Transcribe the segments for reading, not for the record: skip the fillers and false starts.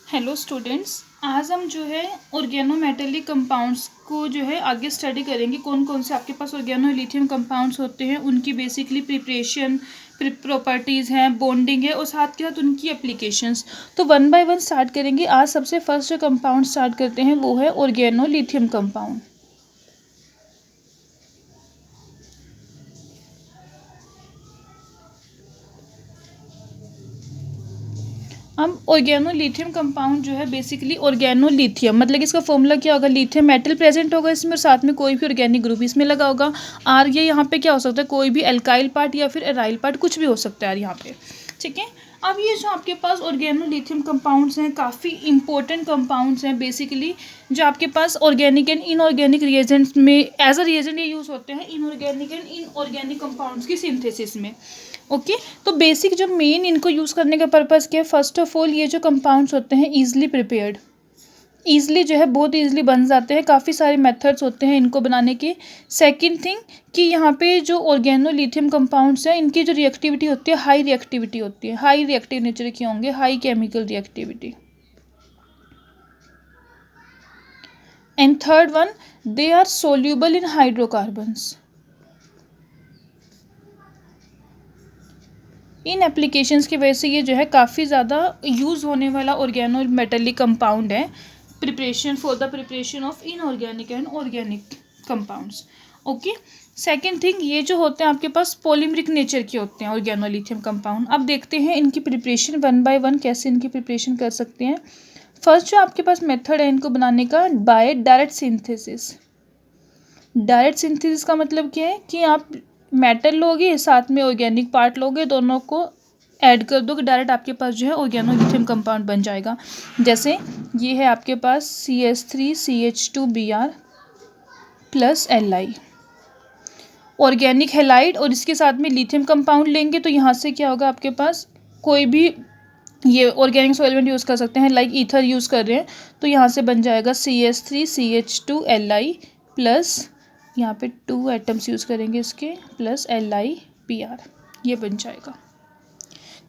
Hello students, आज हम जो है ऑर्गेनोमेटेलिक कंपाउंड्स को जो है आगे स्टडी करेंगे। कौन कौन से आपके पास ऑर्गेनो लिथियम कंपाउंड्स होते हैं, उनकी बेसिकली प्रिपरेशन, प्रॉपर्टीज़ हैं, बॉन्डिंग है और साथ के साथ उनकी एप्लीकेशंस। तो वन बाय वन स्टार्ट करेंगे। आज सबसे फर्स्ट जो कंपाउंड स्टार्ट करते हैं वो है ऑर्गेनो लिथियम कंपाउंड। अब ऑर्गेनो लिथियम कंपाउंड जो है बेसिकली ऑर्गेनो लिथियम मतलब कि इसका फॉर्मूला क्या होगा, लिथियम मेटल प्रेजेंट होगा इसमें और साथ में कोई भी ऑर्गेनिक ग्रुप इसमें लगा होगा। आर ये यहाँ पे क्या हो सकता है, कोई भी एल्काइल पार्ट या फिर एराइल पार्ट कुछ भी हो सकता है यार यहाँ पे। ठीक है। अब ये जो आपके पास ऑर्गेनो लिथियम कंपाउंड्स हैं काफ़ी इंपॉर्टेंट कंपाउंड्स हैं बेसिकली, जो आपके पास ऑर्गेनिक एंड इनऑर्गेनिक रिएजेंट्स में एज अ रिएजेंट ये यूज़ होते हैं इनऑर्गेनिक एंड इनऑर्गेनिक कंपाउंड्स की सिंथेसिस में। ओके। तो बेसिक जो मेन इनको यूज़ करने का पर्पज़ क्या है, फर्स्ट ऑफ ऑल ये जो कंपाउंड्स होते हैं ईजिली प्रिपेयर्ड, ईजिली जो है बहुत ईजिली बन जाते हैं। काफ़ी सारे मेथड्स होते हैं इनको बनाने के। सेकंड थिंग कि यहाँ पे जो ऑर्गेनो लिथियम कंपाउंड्स हैं इनकी जो रिएक्टिविटी होती है हाई रिएक्टिविटी होती है, हाई रिएक्टिव नेचर के होंगे, high chemical reactivity. And third one, they are soluble in hydrocarbons. इन एप्लीकेशंस की वजह से ये जो है काफ़ी ज़्यादा यूज़ होने वाला ऑर्गेनो मेटेलिक कंपाउंड है preparation for the preparation of inorganic and organic compounds. Okay. Second thing ये जो होते हैं आपके पास पॉलीमरिक नेचर के होते हैं ऑर्गेनो लिथियम कंपाउंड। अब देखते हैं इनकी प्रिपरेशन वन बाय वन कैसे इनकी प्रिपरेशन कर सकते हैं। फर्स्ट जो आपके पास मेथड है इनको बनाने का, by direct synthesis. Direct synthesis का मतलब क्या है कि आप मेटल लोगे साथ में ऑर्गेनिक पार्ट लोगे, दोनों को ऐड कर दो कि डायरेक्ट आपके पास जो है ऑर्गेनो लिथियम कंपाउंड बन जाएगा। जैसे ये है आपके पास CH3CH2Br plus Li organic halide, और इसके साथ में लिथियम कंपाउंड लेंगे तो यहाँ से क्या होगा आपके पास, कोई भी ये ऑर्गेनिक सॉल्वेंट यूज़ कर सकते हैं, लाइक ईथर यूज़ कर रहे हैं तो यहाँ से बन जाएगा CH3CH2Li प्लस यहाँ पे 2 एटम्स यूज़ करेंगे इसके प्लस LiBr, ये बन जाएगा।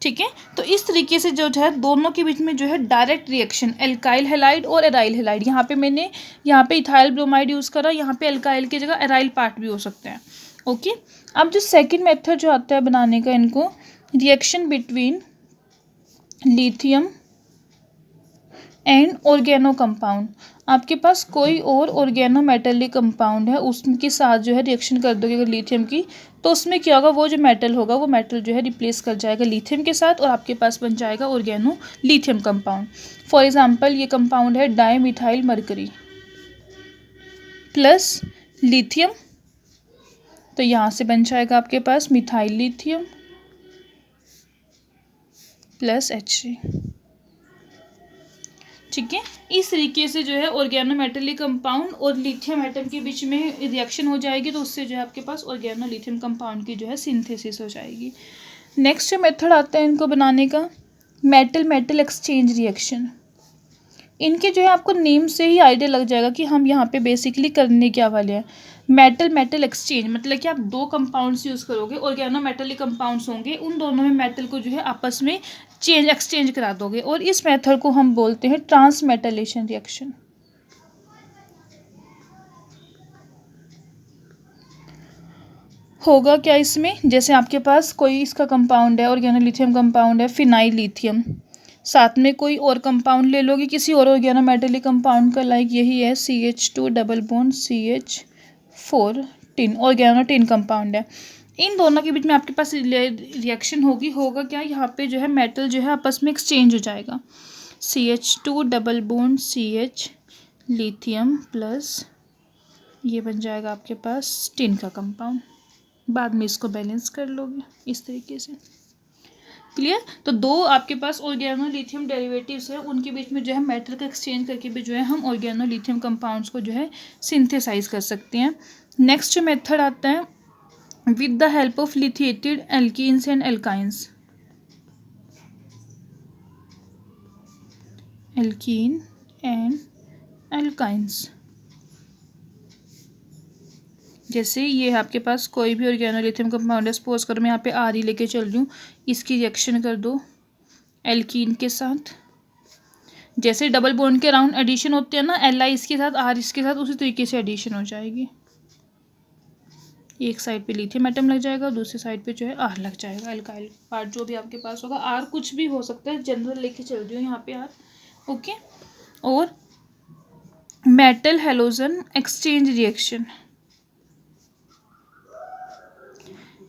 ठीक है। तो इस तरीके से जो है दोनों के बीच में जो है डायरेक्ट रिएक्शन, एल्काइल हेलाइड और एराइल हेलाइड। यहाँ पे मैंने यहाँ पे इथाइल ब्रोमाइड यूज़ करा, यहाँ पे एल्काइल की जगह एराइल पार्ट भी हो सकते हैं। ओके। अब जो सेकेंड मेथड जो आता है बनाने का इनको, reaction between lithium and organo compound. आपके पास कोई और ऑर्गेनो मेटेलिक कंपाउंड है उसके साथ जो है रिएक्शन कर दोगे अगर लिथियम की, तो उसमें क्या होगा, वो जो मेटल होगा वो मेटल जो है रिप्लेस कर जाएगा लिथियम के साथ और आपके पास बन जाएगा organo lithium compound. For example ये कंपाउंड है डाईमिथाइल मरकरी प्लस लिथियम, तो यहाँ से बन जाएगा आपके पास मिथाइल लिथियम प्लस H3। ठीक है। इस तरीके से जो है ऑर्गेनो मेटेलिक कंपाउंड और लिथियम एटम के बीच में रिएक्शन हो जाएगी तो उससे जो है आपके पास ऑर्गेनो लिथियम कंपाउंड की जो है सिंथेसिस हो जाएगी। नेक्स्ट जो मेथड आता है इनको बनाने का, मेटल मेटल एक्सचेंज रिएक्शन। इनके जो है आपको नेम से ही आइडिया लग जाएगा कि हम यहाँ पे बेसिकली करने क्या वाले हैं। मेटल मेटल एक्सचेंज मतलब कि आप दो कंपाउंड्स यूज़ करोगे, ऑर्गेनो मेटेलिक कंपाउंड्स होंगे, उन दोनों में मेटल को जो है आपस में एक्सचेंज करा दोगे और इस मेथड को हम बोलते हैं ट्रांसमेटलेशन रिएक्शन। होगा क्या इसमें, जैसे आपके पास कोई इसका कंपाउंड है ऑर्गेनो लिथियम कंपाउंड है फिनाइल लिथियम, साथ में कोई और कंपाउंड ले लोगे किसी और ऑर्गेनो मेटेलिक कंपाउंड का, लाइक यही है CH2 double bond CH4 tin, organo tin compound है। इन दोनों के बीच में आपके पास रिएक्शन होगी, होगा क्या, यहाँ पे जो है मेटल जो है आपस में एक्सचेंज हो जाएगा। CH2 double bond CH lithium plus ये बन जाएगा आपके पास टिन का कंपाउंड। बाद में इसको बैलेंस कर लोगे इस तरीके से। क्लियर। तो दो आपके पास ऑर्गेनो लिथियम डेरिवेटिव्स हैं, उनके बीच में जो है मेटल का एक्सचेंज करके भी जो है हम ऑर्गेनो लिथियम कंपाउंड्स को जो है सिंथेसाइज कर सकते हैं। नेक्स्ट जो मेथड आता है, with the help of lithiated alkenes and alkynes. Alkene and alkynes, जैसे ये है आपके पास कोई भी ऑर्गेनो लिथियम कंपाउंड है, सपोज करो मैं यहाँ पे आर ही लेके चल रही हूँ, इसकी रिएक्शन कर दो एल्कीन के साथ, जैसे डबल बॉन्ड के अराउंड एडिशन होते हैं ना, Li इसके साथ R इसके साथ, उसी तरीके से एडिशन हो जाएगी। एक साइड पे लिथियम एटम लग जाएगा, दूसरी साइड पे जो है R लग जाएगा, अल्काइल पार्ट जो भी आपके पास होगा। R कुछ भी हो सकता है, जनरल लेके चल रही हूँ यहाँ पे R। ओके। और मेटल हेलोजन एक्सचेंज रिएक्शन,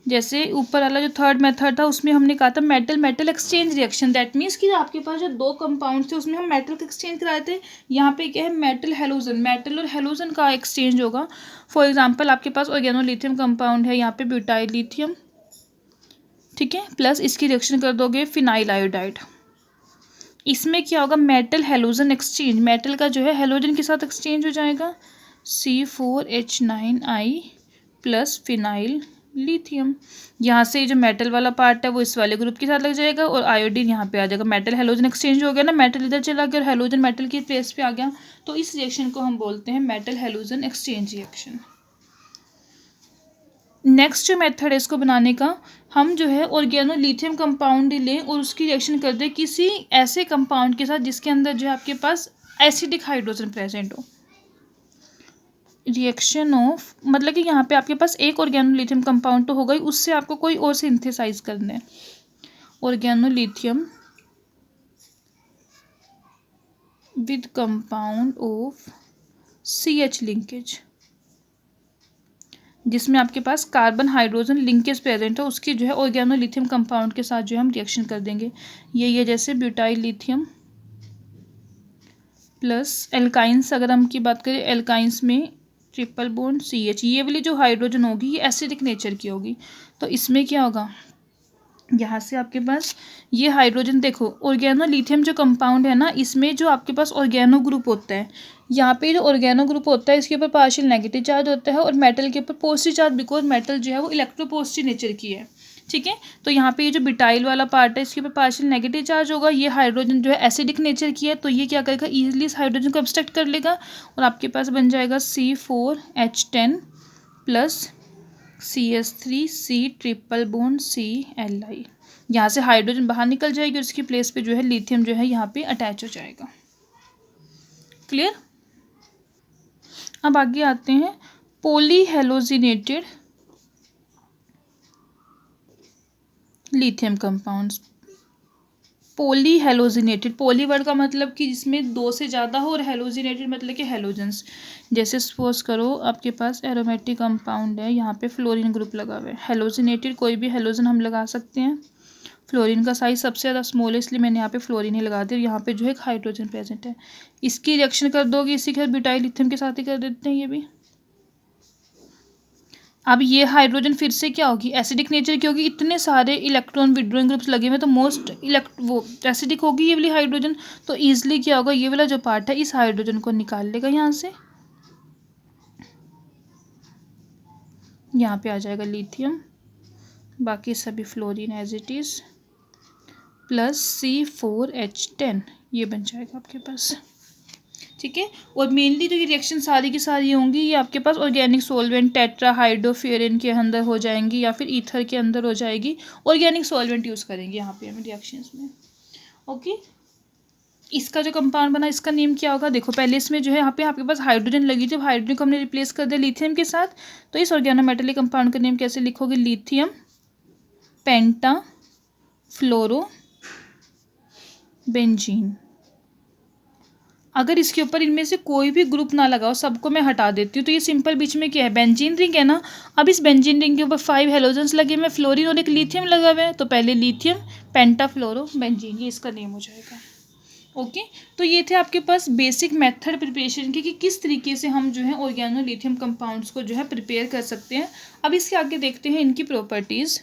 जैसे ऊपर वाला जो थर्ड मेथड था उसमें हमने कहा था metal metal exchange reaction, that means कि आपके पास जो दो कंपाउंड थे उसमें हम मेटल का एक्सचेंज कराए थे। यहाँ पे क्या है, मेटल हेलोजन, मेटल और हेलोजन का एक्सचेंज होगा। फॉर एग्जांपल आपके पास ऑर्गेनोलिथियम कंपाउंड है, यहाँ पे ब्यूटाइल लिथियम, ठीक है, प्लस इसकी रिएक्शन कर दोगे फिनाइल आयोडाइड। इसमें क्या होगा, मेटल हेलोजन एक्सचेंज, मेटल का जो है हेलोजन के साथ एक्सचेंज हो जाएगा, C4H9I प्लस फिनाइल लिथियम। यहाँ से जो मेटल वाला पार्ट है वो इस वाले ग्रुप के साथ लग जाएगा और आयोडीन यहाँ पे आ जाएगा। मेटल हेलोजन एक्सचेंज हो गया ना, मेटल इधर चला गया और हेलोजन मेटल की प्लेस पे आ गया, तो इस रिएक्शन को हम बोलते हैं metal halogen exchange reaction. Next जो मेथड है इसको बनाने का, हम जो है ऑर्गेनोलिथियम कंपाउंड लें और उसकी रिएक्शन कर दें किसी ऐसे कंपाउंड के साथ जिसके अंदर जो है आपके पास एसिडिक हाइड्रोजन प्रेजेंट हो। रिएक्शन ऑफ मतलब कि यहाँ पे आपके पास एक ऑर्गेनोलिथियम कंपाउंड तो होगा ही, उससे आपको कोई और सिंथेसाइज करना है। Organolithium with compound of CH linkage, जिसमें आपके पास कार्बन हाइड्रोजन लिंकेज प्रेजेंट है, उसकी जो है ऑर्गेनोलिथियम कंपाउंड के साथ जो है हम रिएक्शन कर देंगे। ये जैसे ब्यूटाइल लिथियम प्लस एल्काइंस, अगर हम की बात करें एल्काइंस में ट्रिपल बॉन्ड CH, ये वाली जो हाइड्रोजन होगी ये एसिडिक नेचर की होगी, तो इसमें क्या होगा, यहाँ से आपके पास ये हाइड्रोजन, देखो ऑर्गेनोलिथियम जो कंपाउंड है ना, इसमें जो आपके पास ऑर्गेनो ग्रुप होता है, यहाँ पे जो ऑर्गेनो ग्रुप होता है इसके ऊपर पार्शियल नेगेटिव चार्ज होता है और मेटल के ऊपर पॉजिटिव चार्ज, बिकॉज मेटल जो है वो इलेक्ट्रोपॉजिटिव नेचर की है, ठीक है। तो यहाँ पे ये जो बिटाइल वाला पार्ट है इसके ऊपर पार्शियल नेगेटिव चार्ज होगा, ये हाइड्रोजन जो है एसिडिक नेचर की है, तो ये क्या करेगा, ईजिली इस हाइड्रोजन को अब्स्ट्रैक्ट कर लेगा और आपके पास बन जाएगा C4H10 plus CH3C triple bond CLI। यहाँ से हाइड्रोजन बाहर निकल जाएगी और इसकी प्लेस पे जो है लिथियम जो है यहाँ पे अटैच हो जाएगा। क्लियर। अब आगे आते हैं पॉलीहेलोजिनेटेड लिथियम कंपाउंड्स। पॉलीहेलोजिनेटेड, पॉली वर्ड का मतलब कि जिसमें दो से ज़्यादा हो और हेलोजिनेटेड मतलब कि हेलोजेंस। जैसे सपोज करो आपके पास एरोमेटिक कंपाउंड है, यहाँ पे फ्लोरीन ग्रुप लगा हुआ है, हेलोजिनेटेड कोई भी हेलोजन हम लगा सकते हैं। फ्लोरीन का साइज सबसे ज़्यादा स्मॉल है इसलिए मैंने यहाँ पे फ्लोरीन ही लगा दिया। यहाँ पे जो है एक हाइड्रोजन प्रेजेंट है, इसकी रिएक्शन कर दोगे इसी के साथ ब्यूटाइल लिथियम के साथ ही कर देते हैं ये भी। अब ये हाइड्रोजन फिर से क्या होगी, एसिडिक नेचर की होगी, इतने सारे इलेक्ट्रॉन विड्रॉइंग ग्रुप्स लगे हुए तो मोस्ट वो एसिडिक होगी ये वाली हाइड्रोजन, तो ईजिली क्या होगा, ये वाला जो पार्ट है इस हाइड्रोजन को निकाल लेगा यहाँ से, यहाँ पे आ जाएगा लिथियम, बाकी सभी fluorine as it is plus C4H10, ये बन जाएगा आपके पास, ठीक है। और मेनली जो ये रिएक्शन सारी की सारी होंगी ये आपके पास ऑर्गेनिक सॉल्वेंट टेट्राहाइड्रोफ्यूरिन के अंदर हो जाएंगी या फिर ईथर के अंदर हो जाएगी। ऑर्गेनिक सॉल्वेंट यूज़ करेंगे यहाँ पे हम रिएक्शंस में। ओके, इसका जो कंपाउंड बना इसका नेम क्या होगा, देखो पहले इसमें जो है यहाँ पे आपके पास हाइड्रोजन लगी थी, हाइड्रोजन को हमने रिप्लेस कर दिया लिथियम के साथ, तो इस ऑर्गेनोमेटेलिक कंपाउंड का नेम कैसे लिखोगे, लिथियम पेंटा फ्लोरो बेंजीन। अगर इसके ऊपर इनमें से कोई भी ग्रुप ना लगाओ, सबको मैं हटा देती हूँ, तो ये सिंपल बीच में क्या है, बेंजीन रिंग है ना। अब इस बेंजीन रिंग के ऊपर 5 हेलोजेंस लगे हुए, फ्लोरीन और एक लिथियम लगा हुआ है, तो पहले लिथियम पेंटाफ्लोरो बेंजीन, ये इसका नेम हो जाएगा। ओके, तो ये थे आपके पास बेसिक मेथड प्रिपरेशन की कि किस तरीके से हम जो है ऑर्गेनोलिथियम कंपाउंड्स को जो है प्रिपेयर कर सकते हैं। अब इसके आगे देखते हैं इनकी प्रॉपर्टीज़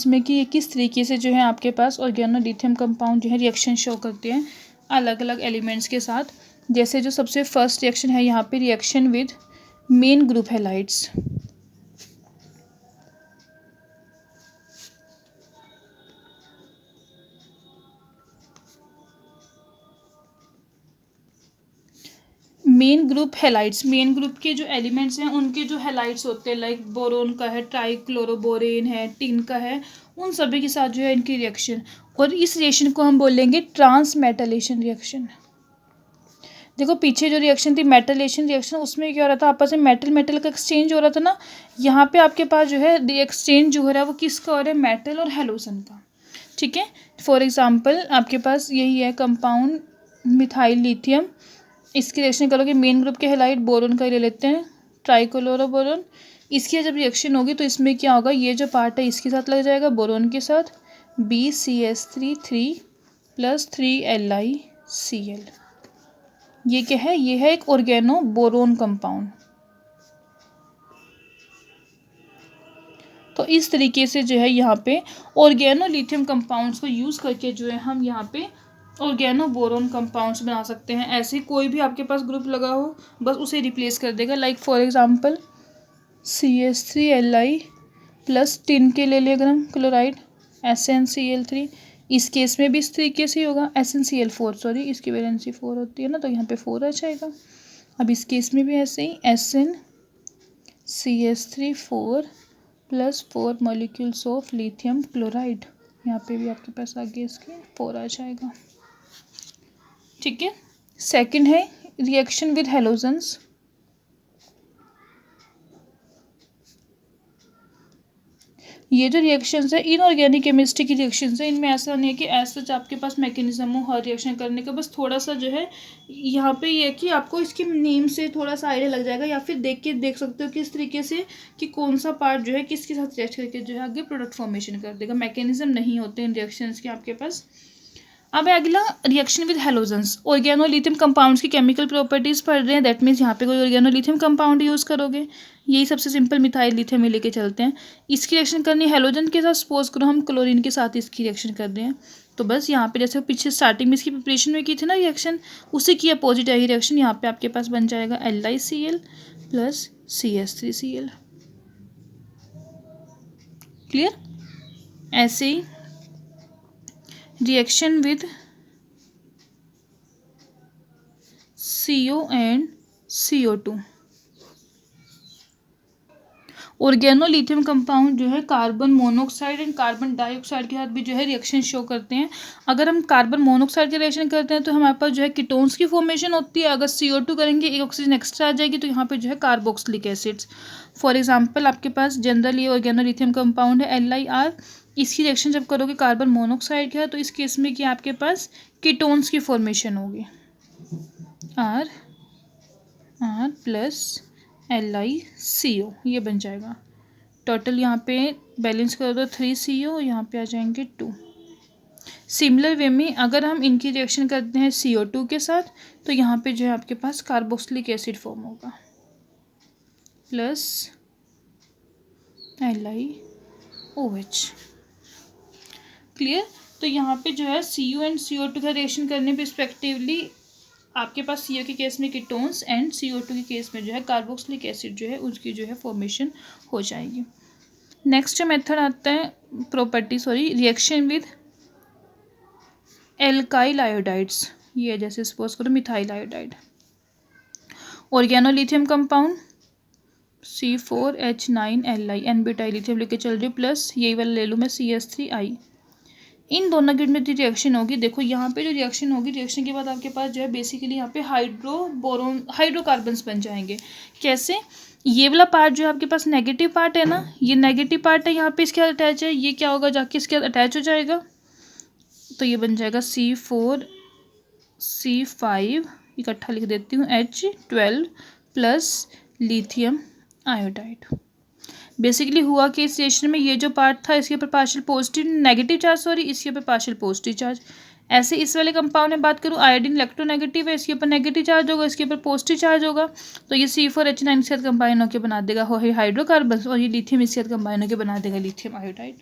में कि ये किस तरीके से जो है आपके पास ऑर्गेनोलिथियम कंपाउंड जो है रिएक्शन शो करते हैं अलग अलग एलिमेंट्स के साथ। जैसे जो सबसे फर्स्ट रिएक्शन है यहाँ पे reaction with main group halides. Main group halides, main group के जो एलिमेंट्स हैं उनके जो हेलाइड्स होते हैं, लाइक बोरोन का है, ट्राइक्लोरोबोरेन है, टिन का है, उन सभी के साथ जो है इनकी रिएक्शन, और इस रिएक्शन को हम बोलेंगे ट्रांसमेटलेशन रिएक्शन। देखो पीछे जो रिएक्शन थी मेटलेशन रिएक्शन, उसमें क्या हो रहा था, आपस में मेटल मेटल का एक्सचेंज हो रहा था ना। यहाँ पे आपके पास जो है एक्सचेंज जो हो रहा है वो किसका हो रहा है, मेटल और हेलोजन का। ठीक है, फॉर एग्जांपल आपके पास यही है कंपाउंड मिथाइल लिथियम, इसकी रिएक्शन करोगे मेन ग्रुप के हेलाइड बोरोन का ही ले लेते हैं, ट्राइक्लोरोबोरोन। इसकी जब रिएक्शन होगी तो इसमें क्या होगा, ये जो पार्ट है इसके साथ लग जाएगा बोरोन के साथ, BCS3 प्लस 3LiCl। ये क्या है, ये है एक ऑर्गेनो बोरोन कंपाउंड। तो इस तरीके से जो है यहाँ पे ऑर्गेनो लिथियम कंपाउंड्स को यूज़ करके जो है हम यहाँ पे ऑर्गेनो बोरोन कंपाउंड्स बना सकते हैं। ऐसे कोई भी आपके पास ग्रुप लगा हो बस उसे रिप्लेस कर देगा, like for example CH3Li plus tin के ले लिया अगर हम क्लोराइड SnCl3, इस केस में भी इस तरीके से ही होगा, SnCl4 सॉरी, इसकी वैलेंसी 4 होती है ना, तो यहाँ पे 4 आ जाएगा। अब इस केस में भी ऐसे ही SnCH3 4 plus 4 molecules of lithium chloride, यहाँ पे भी आपके पास आगे इसके 4 आ जाएगा। ठीक है, सेकंड है रिएक्शन विद हेलोजेंस। ये जो रिएक्शंस है इनऑर्गेनिक केमिस्ट्री की रिएक्शंस है, इनमें ऐसा नहीं है कि ऐसा सच आपके पास मैकेनिज्म हो हर रिएक्शन करने का, बस थोड़ा सा जो है यहाँ पे ये कि आपको इसके नेम से थोड़ा सा आइडिया लग जाएगा, या फिर देख के देख सकते हो किस तरीके से कि कौन सा पार्ट जो है किसके साथ रिएक्ट करके जो है आगे प्रोडक्ट फॉर्मेशन कर देगा। मैकेनिज्म नहीं होते इन रिएक्शंस के आपके पास। अब अगला reaction with halogens, organolithium compounds की केमिकल प्रॉपर्टीज पढ़ रहे हैं, दैट मीन्स यहाँ पे कोई ऑर्गेनोलिथियम कंपाउंड यूज़ करोगे, यही सबसे सिंपल मिथाइल लिथियम में लेके चलते हैं। इसकी रिएक्शन करनी हेलोजन के साथ, सपोज करो हम क्लोरीन के साथ इसकी रिएक्शन कर रहे हैं, तो बस यहाँ पे जैसे पीछे स्टार्टिंग में इसकी प्रिपरेशन में की थी ना रिएक्शन, उसी की अपोजिट है रिएक्शन, यहाँ पे आपके पास बन जाएगा LiCl प्लस CH3Cl। क्लियर। ऐसे ही reaction with CO and CO2, organolithium compound जो है carbon monoxide and carbon dioxide के साथ भी जो है रिएक्शन शो करते हैं। अगर हम कार्बन मोनोऑक्साइड की रिएक्शन करते हैं तो हमारे पास जो है कीटोन्स की फॉर्मेशन होती है, अगर CO2 करेंगे एक ऑक्सीजन एक्स्ट्रा आ जाएगी तो यहाँ पे जो है कार्बोक्सिलिक एसिड्स। फॉर एग्जाम्पल आपके पास जनरली ऑर्गेनोलिथियम कंपाउंड है LiR, इसकी रिएक्शन जब करोगे कार्बन मोनोऑक्साइड के साथ तो इस केस में क्या आपके पास कीटोन्स की फॉर्मेशन होगी, R प्लस LiCO, ये बन जाएगा। टोटल यहाँ पे बैलेंस कर दो 3CO, यहाँ पे आ जाएंगे 2। सिमिलर वे में अगर हम इनकी रिएक्शन करते हैं CO2 के साथ तो यहाँ पे जो है आपके पास कार्बोक्सिलिक एसिड फॉर्म होगा प्लस LiOH। क्लियर। तो यहाँ पे जो है CO एंड CO2 का रिएक्शन करने पे रिस्पेक्टिवली आपके पास CO के केस में कीटोन्स एंड CO2 के केस में जो है कार्बोक्सिलिक एसिड जो है उसकी जो है फॉर्मेशन हो जाएगी। नेक्स्ट मेथड आता है रिएक्शन विद एल्काइल आयोडाइड्स। ये जैसे सपोज करो methyl iodide, organolithium compound C4H9Li, N-butyl lithium लेके चल रही हूँ, प्लस यही वाला ले लूँ मैं CH3I। इन दोनों की में जो रिएक्शन होगी, देखो यहाँ पे जो रिएक्शन होगी, रिएक्शन के बाद आपके पास जो है बेसिकली यहाँ पे हाइड्रोकार्बन्स बन जाएंगे। कैसे, ये वाला पार्ट जो है आपके पास नेगेटिव पार्ट है ना, ये नेगेटिव पार्ट है, यहाँ पे इसके साथ अटैच है, ये क्या होगा जाके इसके साथ अटैच हो जाएगा, तो ये बन जाएगा C4C5, इकट्ठा लिख देती हूँ, H12 plus lithium iodide. Basically हुआ कि इस रिएक्शन में ये जो पार्ट था इसके ऊपर partial positive negative charge, sorry इसके ऊपर पार्शियल पॉजिटिव चार्ज। ऐसे इस वाले कंपाउंड में बात करूँ, आयोडीन इलेक्ट्रोनेगेटिव है, इसके ऊपर नेगेटिव चार्ज होगा, इसके ऊपर पॉजिटिव चार्ज होगा, तो ये C4H9 के साथ कंबाइन होकर बना देगा हाइड्रोकार्बन, और ये लिथियम इसके साथ कंबाइन होकर बना देगा लिथियम आयोडाइड।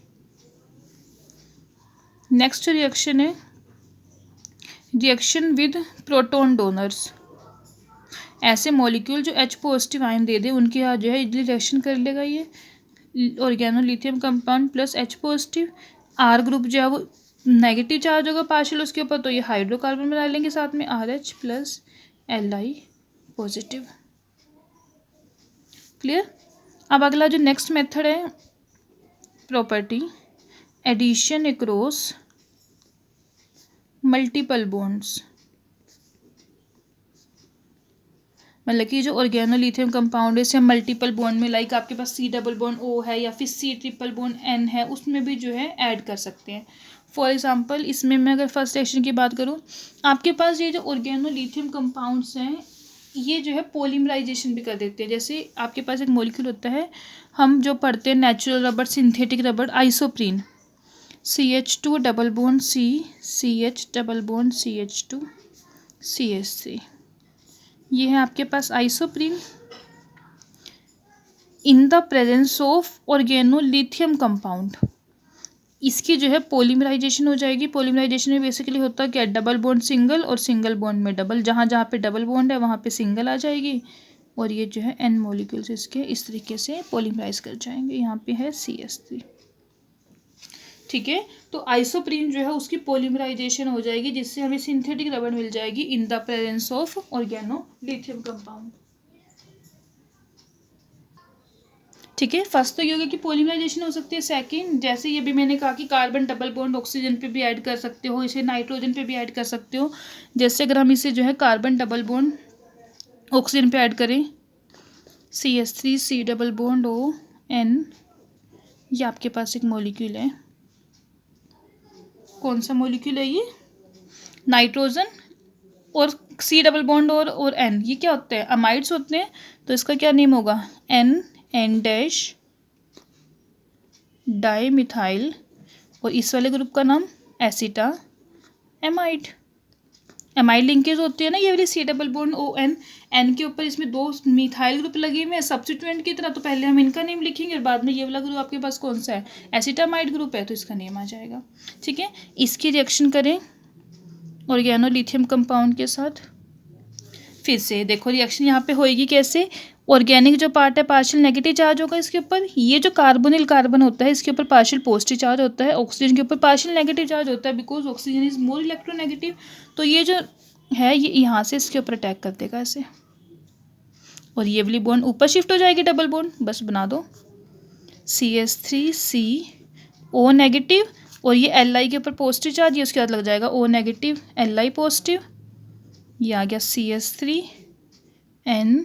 नेक्स्ट रिएक्शन है रिएक्शन विद प्रोटोन डोनर्स। ऐसे मॉलिक्यूल जो H पॉजिटिव आयन दे दे उनके यहाँ जो है इजली रिएक्शन कर लेगा ये organolithium compound plus H positive, R group जो है वो नेगेटिव चार्ज होगा पार्शियल उसके ऊपर, तो ये हाइड्रोकार्बन बना लेंगे साथ में RH plus Li positive. Clear. अब अगला जो नेक्स्ट मेथड है property addition across multiple bonds, मतलब कि जो ऑर्गेनोलिथियम कंपाउंड है इसे हम मल्टीपल बॉन्ड में, लाइक आपके पास C डबल बॉन्ड O है या फिर C ट्रिपल बॉन्ड N है, उसमें भी जो है ऐड कर सकते हैं। फॉर एग्जांपल इसमें मैं अगर फर्स्ट रिएक्शन की बात करूँ, आपके पास ये जो ऑर्गेनोलिथियम कंपाउंड्स हैं ये जो है पॉलीमराइजेशन भी कर देते हैं। जैसे आपके पास एक मॉलिक्यूल होता है, हम जो पढ़ते हैं नेचुरल रबड़, सिंथेटिक रबड़, isoprene, CH2 double bond C, CH double bond CH2 CH3, ये है आपके पास isoprene in the presence of organolithium compound. इसकी जो है पॉलीमराइजेशन हो जाएगी। पॉलीमराइजेशन में बेसिकली होता है क्या, डबल बॉन्ड सिंगल और सिंगल बॉन्ड में डबल, जहाँ जहाँ पे डबल बॉन्ड है वहाँ पे सिंगल आ जाएगी और ये जो है N मॉलिक्यूल्स इसके इस तरीके से पॉलीमराइज कर जाएंगे। यहाँ पे है CH3, ठीक है। तो आइसोप्रीन जो है उसकी पॉलीमराइजेशन हो जाएगी जिससे हमें सिंथेटिक रबड़ मिल जाएगी इन the presence of organolithium compound, ठीक है। फर्स्ट तो ये होगा कि पॉलीमराइजेशन हो सकती है। सेकंड, जैसे ये भी मैंने कहा कि कार्बन डबल बॉन्ड ऑक्सीजन पे भी ऐड कर सकते हो, इसे नाइट्रोजन पे भी ऐड कर सकते हो। जैसे अगर हम इसे जो है कार्बन डबल बॉन्ड ऑक्सीजन पे ऐड करें, CH3 C double bond ON, ये आपके पास एक मॉलिक्यूल है। कौन सा मॉलिक्यूल है ये, नाइट्रोजन और C डबल बॉन्ड और N, ये क्या होते हैं, अमाइड्स होते हैं। तो इसका क्या नेम होगा, N डैश डाई मिथाइल, और इस वाले ग्रुप का नाम एसिटा एमाइड। एमाइड लिंकेज होती है ना ये वाली C double bond ON, N के ऊपर इसमें दो मिथाइल ग्रुप लगे हुए हैं सब्स्टिट्यूएंट की तरह। तो पहले हम इनका नेम लिखेंगे और बाद में ये वाला ग्रुप आपके पास कौन सा है, एसिटामाइड ग्रुप है, तो इसका नेम आ जाएगा, ठीक है। इसकी रिएक्शन करें ऑर्गेनोलिथियम कंपाउंड के साथ। फिर से देखो रिएक्शन यहाँ पे होएगी कैसे, ऑर्गेनिक जो पार्ट है पार्शियल नेगेटिव चार्ज होगा इसके ऊपर, ये जो कार्बोनिल कार्बन होता है इसके ऊपर पार्शियल पॉजिटिव चार्ज होता है, ऑक्सीजन के ऊपर पार्शियल नेगेटिव चार्ज होता है because oxygen is more electronegative. तो ये जो है ये यहाँ से इसके ऊपर अटैक कर देगा ऐसे, और ये वाली बॉन्ड ऊपर शिफ्ट हो जाएगी डबल बॉन्ड, बस बना दो CH3 CO नेगेटिव, और ये Li के ऊपर पॉजिटिव चार्ज, ये उसके बाद लग जाएगा O नेगेटिव Li पॉजिटिव, ये आ गया CH3 N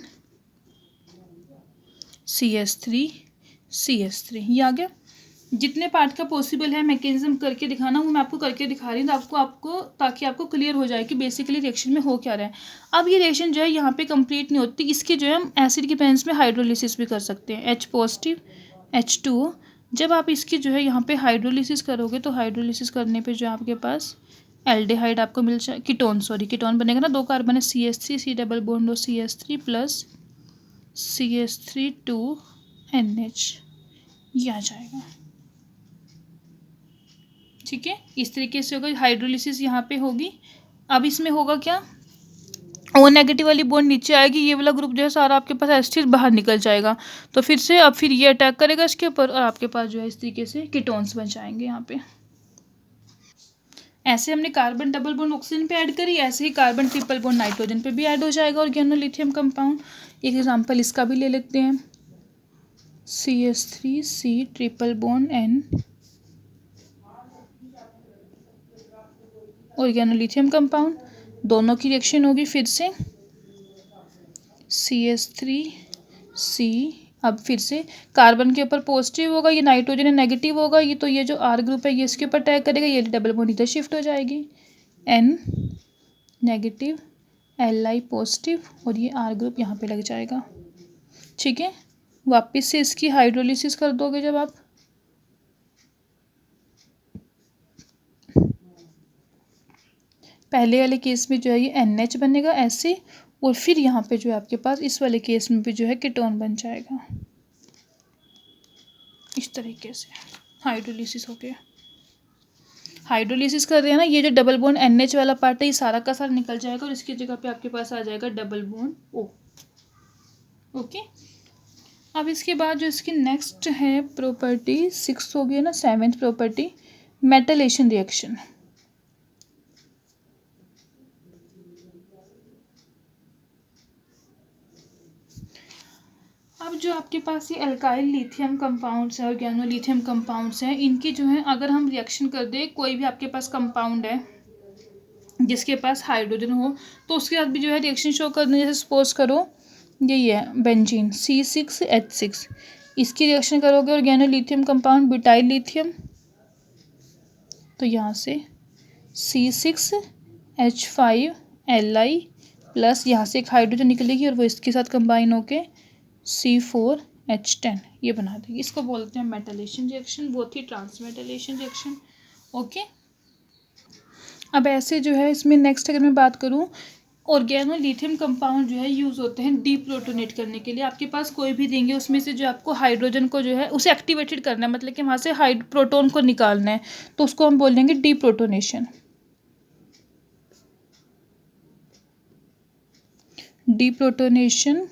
CH3 CH3, ये आ गया। जितने पार्ट का पॉसिबल है मैकेनिज्म करके दिखाना वो मैं आपको करके दिखा रही हूँ, तो आपको ताकि आपको क्लियर हो जाए कि बेसिकली रिएक्शन में हो क्या रहा है। अब ये रिएक्शन जो है यहाँ पे कंप्लीट नहीं होती, इसके जो है हम एसिड के प्रेजेंस में हाइड्रोलिसिस भी कर सकते हैं, H पॉजिटिव H2O। जब आप इसकी जो है यहाँ पे हाइड्रोलिसिस करोगे तो हाइड्रोलिसिस करने पे जो आपके पास एल्डिहाइड आपको मिल जाए, कीटोन बनेगा ना, दो कार्बन है CH3 C डबल बॉन्ड और CH3 प्लस CH3 2NH, ये आ जाएगा, ठीक है। इस तरीके से होगा हाइड्रोलिसिस यहाँ पे होगी। अब इसमें होगा क्या, O नेगेटिव वाली बॉन्ड नीचे आएगी, ये वाला ग्रुप जो है सारा आपके पास एसिड बाहर निकल जाएगा। तो फिर से अब फिर ये अटैक करेगा इसके ऊपर और आपके पास जो है इस तरीके से कीटोन्स बन जाएंगे यहाँ पे। ऐसे हमने कार्बन डबल बॉन्ड ऑक्सीजन पे ऐड करी, ऐसे ही कार्बन ट्रिपल बॉन्ड नाइट्रोजन पे भी ऐड हो जाएगा ऑर्गेनोलिथियम कंपाउंड। एक एग्जांपल इसका भी ले लेते हैं, CH3 C triple bond N organolithium compound, दोनों की रिएक्शन होगी फिर से CH3 C, अब फिर से कार्बन के ऊपर पॉजिटिव होगा, ये नाइट्रोजन है नेगेटिव होगा, ये तो ये जो R ग्रुप है ये इसके ऊपर अटैक करेगा, ये डबल बॉन्ड इधर शिफ्ट हो जाएगी, N नेगेटिव Li पॉजिटिव, और ये R ग्रुप यहाँ पे लग जाएगा, ठीक है। वापस से इसकी हाइड्रोलिसिस कर दोगे जब आप, पहले वाले केस में जो है ये NH बनेगा ऐसे, और फिर यहाँ पे जो है आपके पास इस वाले केस में भी जो है कीटोन बन जाएगा इस तरीके से। हाइड्रोलिसिस हो गया, हाइड्रोलिसिस कर रहे हैं ना, ये जो डबल बॉन्ड NH वाला पार्ट है ये सारा का सारा निकल जाएगा और इसकी जगह पे आपके पास आ जाएगा डबल बॉन्ड O, ओके। अब इसके बाद जो इसकी नेक्स्ट है प्रॉपर्टी 6 हो गई ना, 7th प्रॉपर्टी मेटलेशन रिएक्शन। आपके पास ये अल्काइल लिथियम कंपाउंड्स है, ऑर्गेनोलिथियम कंपाउंड्स हैं, इनकी जो है अगर हम रिएक्शन कर दें, कोई भी आपके पास कंपाउंड है जिसके पास हाइड्रोजन हो तो उसके साथ भी जो है रिएक्शन शो करना, जैसे सपोज करो यही है बेंजीन C6H6, इसकी रिएक्शन करोगे ऑर्गेनोलिथियम कंपाउंड ब्यूटाइल लिथियम, तो यहाँ से C6H5Li प्लस यहाँ से एक हाइड्रोजन निकलेगी और वो इसके साथ कंबाइन होके C4H10 ये बना देगी। इसको बोलते हैं मेटलेशन रिएक्शन, बहुत ही ट्रांसमेटलेशन रिएक्शन। ओके, अब ऐसे जो है इसमें नेक्स्ट अगर मैं बात करूँ, ऑर्गेनोलिथियम कंपाउंड जो है यूज़ होते हैं डीप्रोटोनेट करने के लिए। आपके पास कोई भी देंगे उसमें से जो आपको हाइड्रोजन को जो है उसे एक्टिवेटेड करना है, मतलब कि वहाँ से प्रोटोन को निकालना है, तो उसको हम बोलेंगे deprotonation. Deprotonation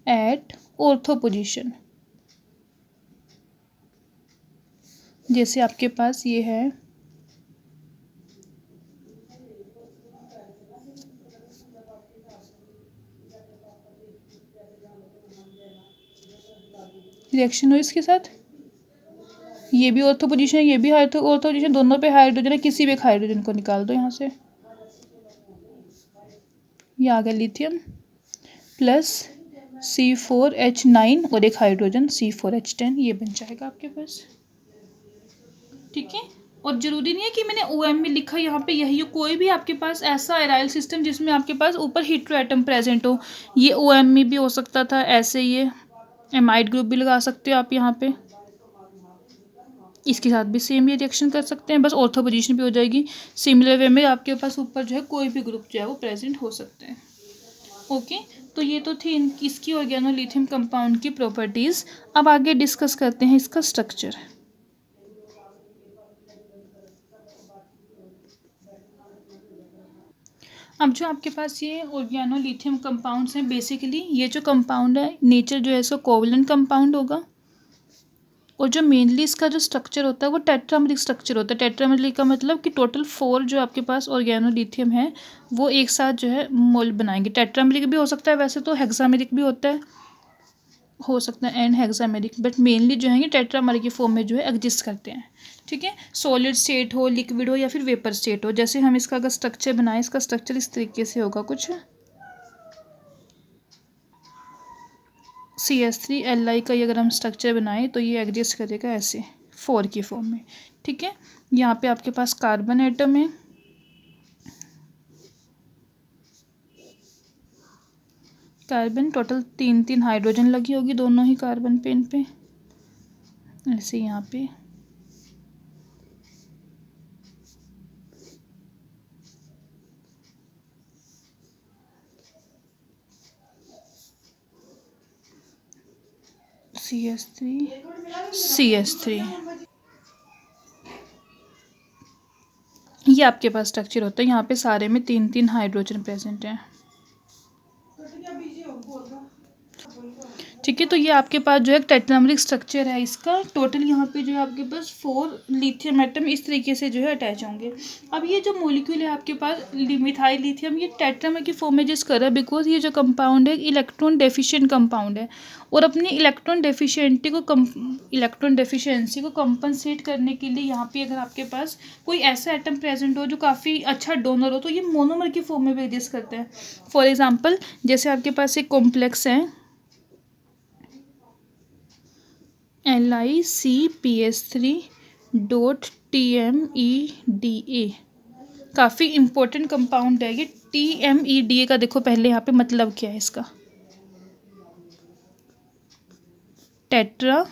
at ortho position, जैसे आपके पास ये है रिएक्शन हो इसके साथ, ये भी ऑर्थो पोजीशन है, ये भी ऑर्थो पोजीशन, दोनों पे हाइड्रोजन है, किसी भी एक हाइड्रोजन को निकाल दो यहाँ से, ये आ गया लिथियम प्लस C4H9 और एक हाइड्रोजन C4H10, ये बन जाएगा आपके पास। ठीक है, और ज़रूरी नहीं है कि मैंने OM में लिखा यहाँ पे यही हो, कोई भी आपके पास ऐसा एराइल सिस्टम जिसमें आपके पास ऊपर हीट्रो एटम प्रेजेंट हो, ये OM में भी हो सकता था, ऐसे ये एमाइड ग्रुप भी लगा सकते हो आप यहाँ पे, इसके साथ भी सेम ये रिएक्शन कर सकते हैं, बस ऑर्थो पोजीशन पे हो जाएगी। सिमिलर वे में आपके पास ऊपर जो है कोई भी ग्रुप जो है वो प्रेजेंट हो सकते हैं। ओके, तो ये तो थी इसकी ऑर्गेनोलिथियम कंपाउंड की प्रॉपर्टीज़। अब आगे डिस्कस करते हैं इसका स्ट्रक्चर। अब जो आपके पास ये ऑर्गेनोलिथियम कंपाउंड्स हैं, बेसिकली ये जो कंपाउंड है नेचर जो है इसका कोवलेंट कंपाउंड होगा, और जो मेनली इसका जो स्ट्रक्चर होता है वो टेट्रामेरिक स्ट्रक्चर होता है। टेट्रामेरिक का मतलब कि टोटल 4 जो आपके पास ऑर्गेनोलिथियम है वो एक साथ जो है मोल बनाएंगे। टेट्रामेरिक भी हो सकता है, वैसे तो हेक्सामेरिक भी होता है, हो सकता है एंड हेक्सामेरिक, बट मेनली जो है ये टेट्रामेरिक की फॉर्म में जो है एग्जिस्ट करते हैं। ठीक है, सॉलिड स्टेट हो, लिक्विड हो या फिर वेपर स्टेट हो। जैसे हम इसका अगर स्ट्रक्चर बनाएं, इसका स्ट्रक्चर इस तरीके से होगा कुछ, CH3Li का ये अगर हम स्ट्रक्चर बनाएं तो ये एग्जिस्ट करेगा ऐसे 4 की फॉर्म में। ठीक है, यहाँ पे आपके पास कार्बन एटम है, कार्बन टोटल 3 हाइड्रोजन लगी होगी दोनों ही कार्बन पेन पे, ऐसे यहाँ पे CH3 ये आपके पास स्ट्रक्चर होता है। यहाँ पे सारे में 3 हाइड्रोजन प्रेजेंट हैं। ठीक है, तो ये आपके पास जो है टेट्रामेरिक स्ट्रक्चर है इसका। टोटल यहाँ पे जो है आपके पास 4 लिथियम एटम इस तरीके से जो है अटैच होंगे। अब ये जो मॉलिक्यूल है आपके पास मिथाइल लिथियम, ये टेट्रामेर की फॉर्म में जिस कर रहा है, बिकॉज ये जो कंपाउंड है इलेक्ट्रॉन डेफिशिएंट कंपाउंड है, और अपनी इलेक्ट्रॉन डेफिशिएंसी को कंपनसेट करने के लिए यहाँ पे अगर आपके पास कोई ऐसा एटम प्रेजेंट हो जो काफ़ी अच्छा डोनर हो, तो ये मोनोमर की फॉर्म में भी एग्जिस्ट करते हैं। फॉर एग्जाम्पल जैसे आपके पास एक कॉम्प्लेक्स है LiCPS3.TMEDA, काफ़ी इम्पोर्टेंट कंपाउंड है ये। TMEDA का देखो पहले यहाँ पे मतलब क्या है इसका, टेट्रा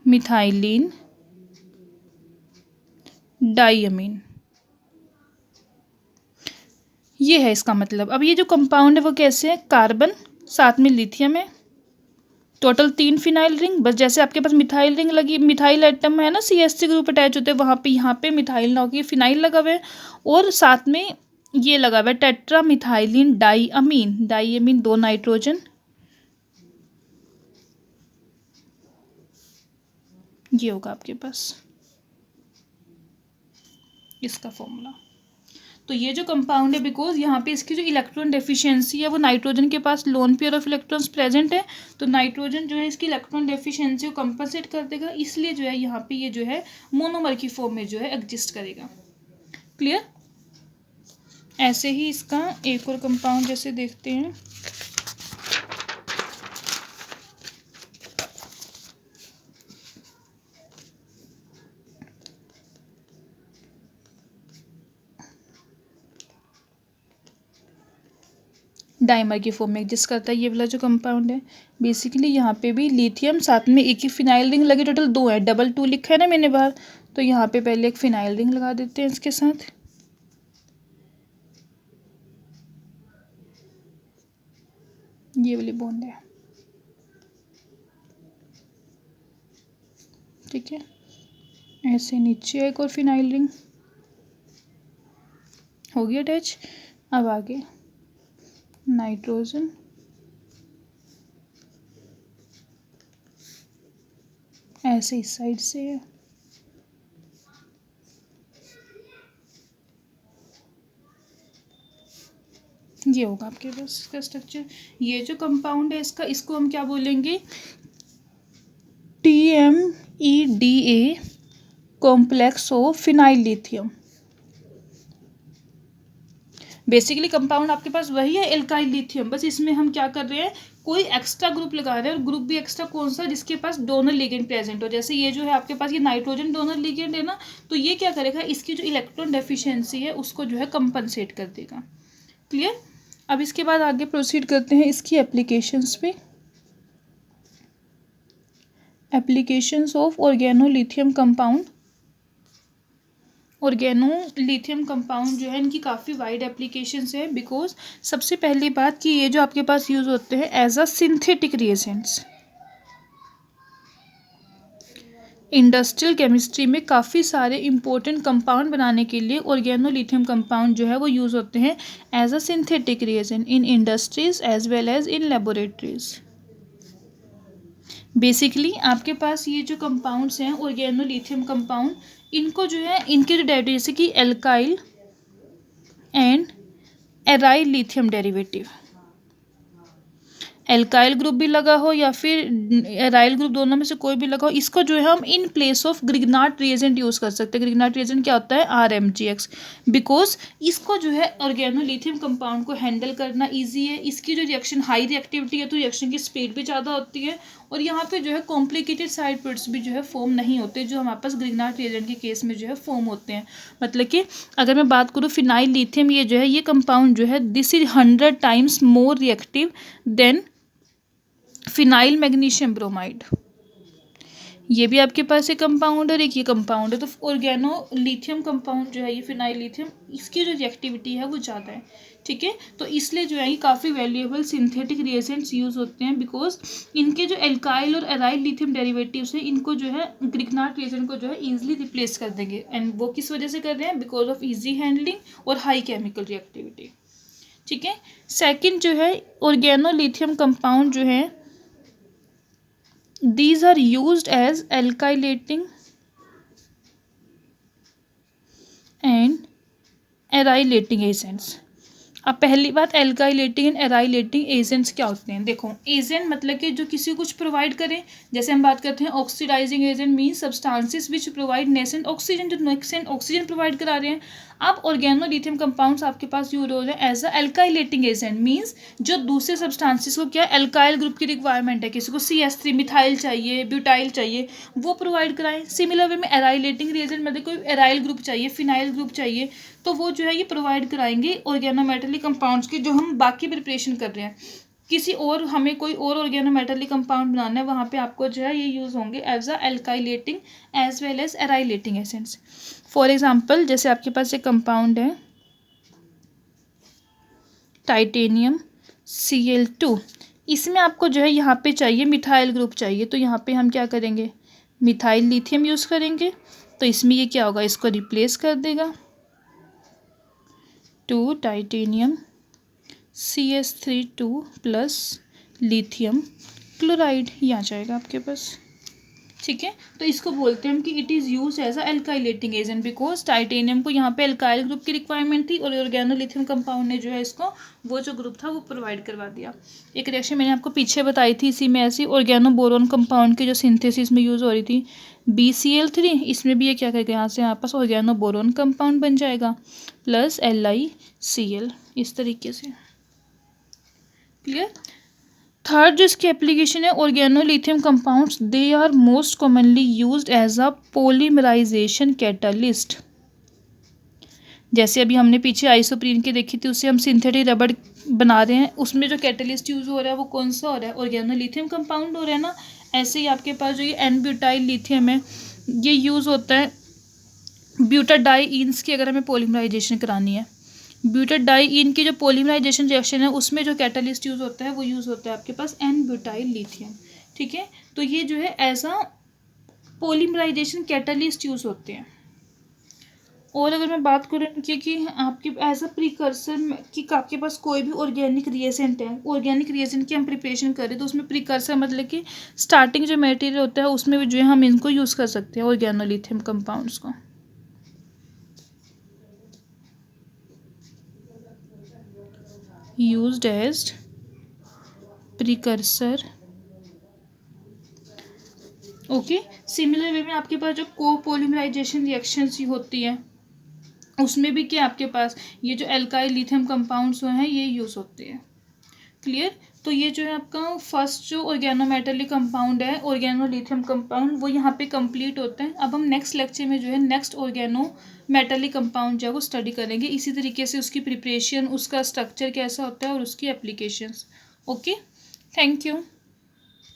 मिथाइलिन डाइअमीन, ये है इसका मतलब। अब ये जो कंपाउंड है वो कैसे है, कार्बन साथ में लिथियम है, टोटल 3 फिनाइल रिंग, बस जैसे आपके पास मिथाइल रिंग लगी, मिथाइल एटम है ना, CH3 ग्रुप अटैच होते हैं, वहाँ पे यहाँ पे मिथाइल ना होगी, फिनाइल लगा हुआ है, और साथ में ये लगा हुआ है टेट्रा मिथाइलिन डाइअमीन, डाइअमीन 2 नाइट्रोजन, ये होगा आपके पास इसका फॉर्मूला। तो ये जो कंपाउंड है, बिकॉज यहाँ पे इसकी जो इलेक्ट्रॉन डेफिशिएंसी है वो नाइट्रोजन के पास lone pair of electrons present है, तो नाइट्रोजन जो है इसकी इलेक्ट्रॉन डेफिशिएंसी को कंपनसेट कर देगा, इसलिए जो है यहाँ पे ये जो है मोनोमर की फॉर्म में जो है एग्जिस्ट करेगा। क्लियर। ऐसे ही इसका एक और कंपाउंड जैसे देखते हैं, डाइमर की फॉर्म में एग्जिस्ट करता है ये वाला जो कंपाउंड है। बेसिकली यहाँ पे भी लिथियम, साथ में एक ही फिनाइल रिंग लगी, टोटल 2 है, डबल 2 लिखा है ना मैंने बाहर, तो यहाँ पे पहले एक फिनाइल रिंग लगा देते हैं इसके साथ। ये वाली बॉन्ड है, ठीक है। ऐसे नीचे एक और फिनाइल रिंग हो गया अटैच। अब आगे नाइट्रोजन, ऐसे इस साइड से है, ये होगा आपके पास इसका स्ट्रक्चर। ये जो कंपाउंड है इसका, इसको हम क्या बोलेंगे, TMEDA complex of phenyl lithium. Basically compound आपके पास वही है एल्काइल लिथियम, बस इसमें हम क्या कर रहे हैं, कोई एक्स्ट्रा ग्रुप लगा रहे हैं, और ग्रुप भी एक्स्ट्रा कौन सा, जिसके पास डोनर लिगेंड प्रेजेंट हो। जैसे ये जो है आपके पास ये नाइट्रोजन डोनर लिगेंड है ना, तो ये क्या करेगा, इसकी जो इलेक्ट्रॉन डेफिशिएंसी है उसको जो है कंपनसेट कर देगा। क्लियर। अब इसके बाद आगे प्रोसीड करते हैं इसकी एप्लीकेशंस पे। Applications of organolithium compound. Organolithium compound जो है इनकी काफ़ी वाइड एप्लीकेशंस है, बिकॉज सबसे पहली बात कि ये जो आपके पास यूज़ होते हैं as a synthetic reagents. Industrial chemistry में काफ़ी सारे इंपॉर्टेंट कंपाउंड बनाने के लिए ऑर्गेनोलिथियम कंपाउंड जो है वो यूज़ होते हैं as a synthetic reagent in industries as well as in laboratories. Basically आपके पास ये जो कंपाउंड्स हैं ऑर्गेनोलिथियम कंपाउंड, इनको जो है इनके जो डेरिवेटिव जैसे कि alkyl and aryl lithium derivative, alkyl group भी लगा हो या फिर एराइल ग्रुप, दोनों में से कोई भी लगा हो, इसको जो है हम in place of Grignard reagent use कर सकते हैं। ग्रिग्नार्ड रिएजेंट क्या होता है, RMGX, बिकॉज इसको जो है ऑर्गेनोलिथियम कंपाउंड को हैंडल करना ईजी है। इसकी जो रिएक्शन हाई रिएक्टिविटी है तो रिएक्शन की स्पीड भी ज़्यादा होती है, और यहाँ पे जो है कॉम्प्लिकेटेड साइड प्रोडक्ट्स भी जो है फॉर्म नहीं होते जो हमारे पास ग्रिग्नार्ड रिएजेंट के केस में जो है फॉर्म होते हैं। मतलब कि अगर मैं बात करूँ फिनाइल लिथियम, ये जो है ये कंपाउंड जो है this is 100 times more reactive than phenyl magnesium bromide. ये भी आपके पास एक कंपाउंड है, एक ये कंपाउंड है, तो ऑर्गेनोलिथियम कंपाउंड जो है ये फिनाइल लिथियम, इसकी जो रिएक्टिविटी है वो ज़्यादा है, ठीक है। तो इसलिए जो है ये काफ़ी वैल्यूएबल सिंथेटिक रिएजेंट्स यूज़ होते हैं, बिकॉज इनके जो एल्काइल और एराइल लिथियम डेरिवेटिव्स हैं इनको जो है ग्रिग्नार्ड रिएजेंट को जो है ईजिली रिप्लेस कर देंगे, एंड वो किस वजह से कर रहे हैं, बिकॉज ऑफ ईजी हैंडलिंग और हाई केमिकल रिएक्टिविटी, ठीक है। सेकेंड जो है ऑर्गेनोलिथियम कंपाउंड जो है these are used as alkylating and arylating agents। अब पहली बात, एल्काइलेटिंग एंड एराइलेटिंग एजेंट्स क्या होते हैं। देखो, एजेंट मतलब कि जो किसी को कुछ प्रोवाइड करें, जैसे हम बात करते हैं oxidising agent means substances which provide nascent oxygen, जो नेसेंट ऑक्सीजन प्रोवाइड करा रहे हैं। अब ऑर्गेनोलिथियम कंपाउंड्स आपके पास यूज हो रहे हैं as a alkylating agent, means जो दूसरे सब्सटेंसेस को क्या एल्काइल ग्रुप की रिक्वायरमेंट है, किसी को CH3 मिथाइल चाहिए, ब्यूटाइल चाहिए, वो प्रोवाइड कराएं। सिमिलर वे में एराइलेटिंग रिएजेंट मतलब कोई एराइल ग्रुप चाहिए, फिनाइल ग्रुप चाहिए, तो वो जो है ये प्रोवाइड कराएंगे ऑर्गेनोमेटेलिक कंपाउंड्स की जो हम बाकी प्रिपरेशन कर रहे हैं। किसी और हमें कोई और ऑर्गेनोमेटेलिक कंपाउंड बनाना है, वहाँ पे आपको जो है ये यूज़ होंगे as a alkylating as well as arylating agents. For example, जैसे आपके पास एक कंपाउंड है टाइटेनियम Cl2, इसमें आपको जो है यहाँ पे चाहिए मिथाइल ग्रुप चाहिए, तो यहाँ पे हम क्या करेंगे, मिथाइल लिथियम यूज़ करेंगे, तो इसमें ये क्या होगा, इसको रिप्लेस कर देगा, 2 titanium CH3 2 plus lithium chloride, ये आ जाएगा आपके पास। ठीक है। तो इसको बोलते हैं हम कि it is use as a alkylating agent, because titanium को यहाँ पे एल्काइल ग्रुप की रिक्वायरमेंट थी और ऑर्गेनोलिथियम कंपाउंड ने जो है इसको वो जो ग्रुप था वो प्रोवाइड करवा दिया। एक रिएक्शन मैंने आपको पीछे बताई थी इसी में ऐसी, ऑर्गेनो बोरोन कंपाउंड की जो सिंथेसिस में यूज़ हो रही थी BCl3, इसमें भी ये क्या करेगा, यहाँ से यहाँ पास ऑर्गेनो बोरोन कंपाउंड बन जाएगा प्लस LiCl, इस तरीके से। क्लियर। थर्ड जो इसकी एप्लीकेशन है, organolithium compounds they are most commonly used as a polymerisation catalyst. जैसे अभी हमने पीछे आइसोप्रीन की देखी थी, उससे हम सिंथेटिक रबड़ बना रहे हैं, उसमें जो कैटलिस्ट यूज़ हो रहा है वो कौन सा हो रहा है, ऑर्गेनोलिथियम कंपाउंड हो रहा है ना। ऐसे ही आपके पास जो ये N-ब्यूटाइल लिथियम है ये यूज़ होता है ब्यूटाडाइईन्स की, अगर हमें पॉलीमराइजेशन करानी है। ब्यूटाडाइईन की जो पॉलीमराइजेशन रिएक्शन है उसमें जो कैटलिस्ट यूज़ होता है वो यूज़ होता है आपके पास N-ब्यूटाइल लिथियम। ठीक है, तो ये जो है as a polymerisation catalyst use होते हैं। और अगर मैं बात करूँ कि आपके एज अ प्रिकर्सर कि आपके पास कोई भी ऑर्गेनिक रिएजेंट है, ऑर्गेनिक रिएजेंट की हम प्रिपरेशन करें तो उसमें प्रिकर्सर मतलब कि स्टार्टिंग जो मटेरियल होता है उसमें भी जो है हम इनको यूज़ कर सकते हैं ऑर्गेनोलिथियम कंपाउंड्स को। Used as precursor. Okay, similar way में आपके पास जो कोपोलिमराइजेशन रिएक्शंस होती है उसमें भी क्या आपके पास ये जो एल्काइल लिथियम कंपाउंड्स जो हैं ये यूज़ होते हैं। क्लियर। तो ये जो है आपका फर्स्ट जो ऑर्गेनोमेटेलिक कंपाउंड है ऑर्गेनोलिथियम कंपाउंड वो यहाँ पे कंप्लीट होता है। अब हम नेक्स्ट लेक्चर में जो है नेक्स्ट ऑर्गेनोमेटेलिक कंपाउंड जो है वो स्टडी करेंगे, इसी तरीके से उसकी प्रिपरेशन, उसका स्ट्रक्चर कैसा होता है और उसकी एप्लीकेशंस। Okay, thank you.